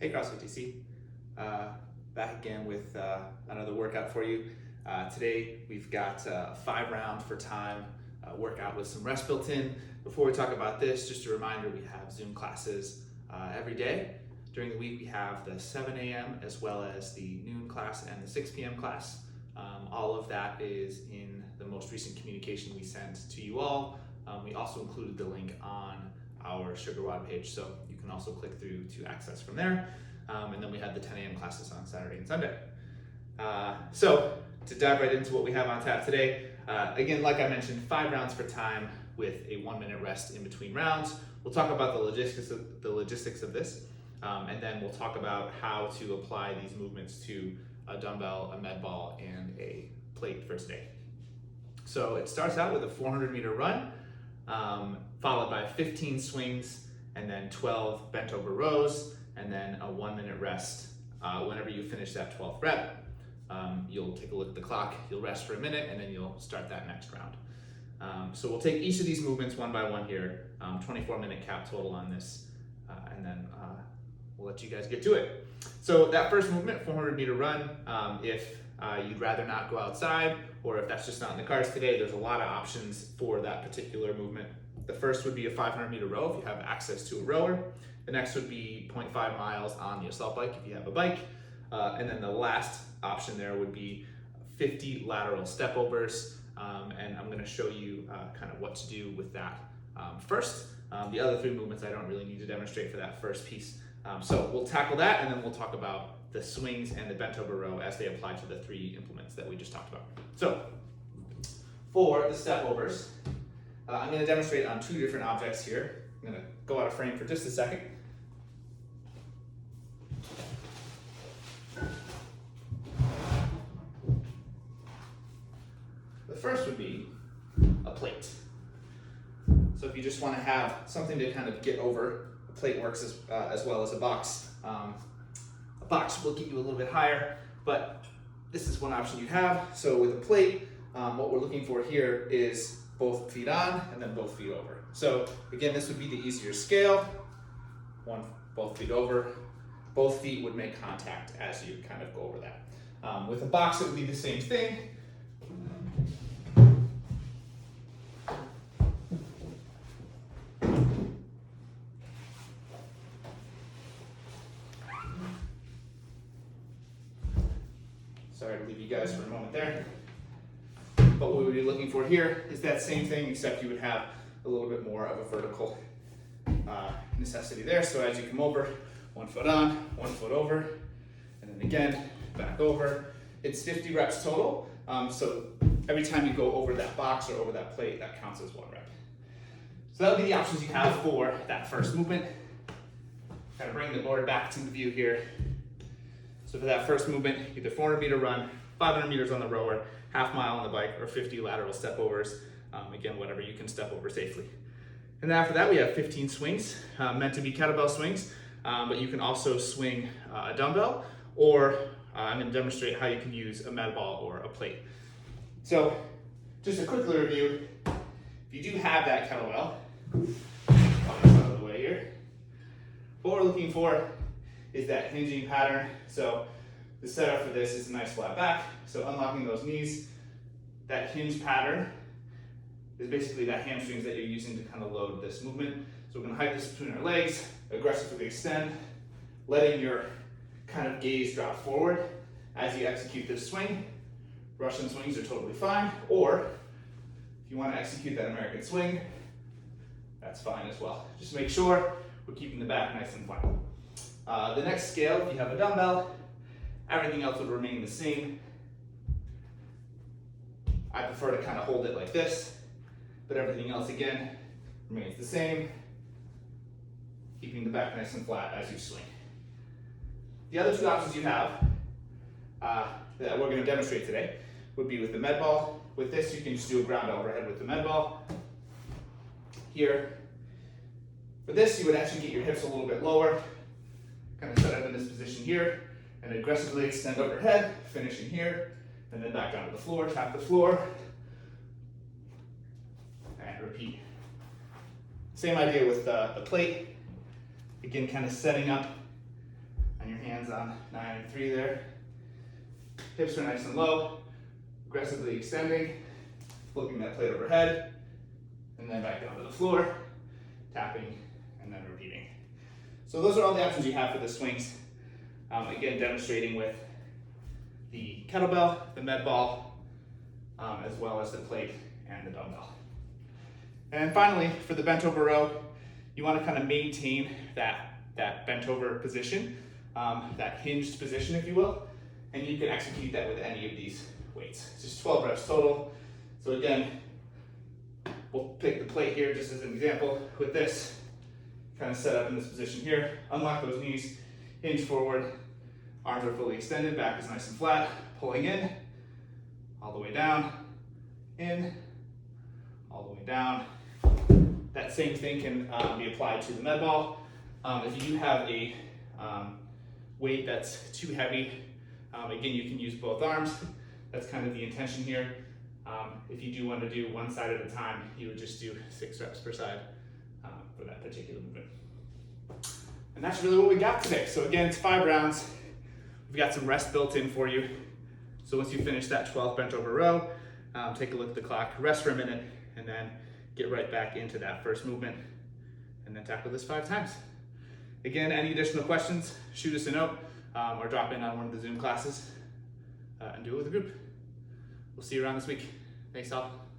Hey CrossFit DC, back again with another workout for you. Today we've got a 5-round for time workout with some rest built in. Before we talk about this, just a reminder, we have Zoom classes every day. During the week we have the 7 a.m. as well as the noon class and the 6 p.m. class. All of that is in the most recent communication we sent to you all. We also included the link on our WOD page, so you can also click through to access from there. And then we had the 10 a.m. classes on Saturday and Sunday. So to dive right into what we have on tap today, again, like I mentioned, 5 rounds for time with a 1-minute rest in between rounds. We'll talk about the logistics of this, and then we'll talk about how to apply these movements to a dumbbell, a med ball, and a plate for today. So it starts out with a 400-meter run, followed by 15 swings, and then 12 bent over rows, and then a 1-minute rest. Whenever you finish that 12th rep, you'll take a look at the clock, you'll rest for a minute, and then you'll start that next round. So we'll take each of these movements one by one here, 24-minute cap total on this, and then we'll let you guys get to it. So that first movement, 400-meter run, if you'd rather not go outside, or if that's just not in the cards today, there's a lot of options for that particular movement. The first would be a 500-meter row if you have access to a rower. The next would be 0.5 miles on the assault bike if you have a bike. And then the last option there would be 50 lateral step overs. And I'm gonna show you kind of what to do with that first. The other 3 movements I don't really need to demonstrate for that first piece. So we'll tackle that, and then we'll talk about the swings and the bent over row as they apply to the 3 implements that we just talked about. So for the step overs, I'm going to demonstrate on 2 different objects here. I'm going to go out of frame for just a second. The first would be a plate. So if you just want to have something to kind of get over, a plate works as well as a box. A box will get you a little bit higher, but this is one option you have. So with a plate, what we're looking for here is both feet on and then both feet over. So again, this would be the easier scale. Both feet over. Both feet would make contact as you kind of go over that. With a box, it would be the same thing. Sorry to leave you guys for a moment there. But what we would be looking for here is that same thing, except you would have a little bit more of a vertical necessity there. So as you come over, 1 foot on, 1 foot over, and then again, back over. It's 50 reps total. So every time you go over that box or over that plate, that counts as 1 rep. So that would be the options you have for that first movement. Kind of bring the board back to the view here. So for that first movement, either 400-meter run, 500 meters on the rower, half mile on the bike, or 50 lateral step overs. Again, whatever you can step over safely. And then after that, we have 15 swings, meant to be kettlebell swings, but you can also swing a dumbbell, or I'm going to demonstrate how you can use a med ball or a plate. So just a quick little review. If you do have that kettlebell, out of the way here, what we're looking for is that hinging pattern. So the setup for this is a nice flat back. So unlocking those knees, that hinge pattern is basically that hamstrings that you're using to kind of load this movement. So we're gonna hike this between our legs, aggressively extend, letting your kind of gaze drop forward as you execute this swing. Russian swings are totally fine, or if you wanna execute that American swing, that's fine as well. Just make sure we're keeping the back nice and flat. The next scale, if you have a dumbbell, everything else would remain the same. I prefer to kind of hold it like this, but everything else again remains the same, keeping the back nice and flat as you swing. The other 2 options you have that we're going to demonstrate today would be with the med ball. With this, you can just do a ground overhead with the med ball. Here, for this, you would actually get your hips a little bit lower, kind of set up in this position here, and aggressively extend overhead, finishing here, and then back down to the floor, tap the floor, and repeat. Same idea with the plate. Again, kind of setting up your hands on 9 and 3 there. Hips are nice and low, aggressively extending, flipping that plate overhead, and then back down to the floor, tapping, and then repeating. So those are all the options you have for the swings. Again, demonstrating with the kettlebell, the med ball, as well as the plate and the dumbbell. And finally, for the bent over row, you want to kind of maintain that bent over position, that hinged position, if you will, and you can execute that with any of these weights. It's just 12 reps total. So again, we'll pick the plate here just as an example. With this, kind of set up in this position here, unlock those knees, hinge forward, arms are fully extended, back is nice and flat, pulling in, all the way down, in, all the way down. That same thing can be applied to the med ball. If you have a weight that's too heavy, again, you can use both arms. That's kind of the intention here. If you do want to do one side at a time, you would just do 6 reps per side for that particular movement. And that's really what we got today. So again, it's 5 rounds. We've got some rest built in for you. So once you finish that 12 bent over row, take a look at the clock, rest for a minute, and then get right back into that first movement, and then tackle this 5 times. Again, any additional questions, shoot us a note, or drop in on one of the Zoom classes, and do it with a group. We'll see you around this week. Thanks all.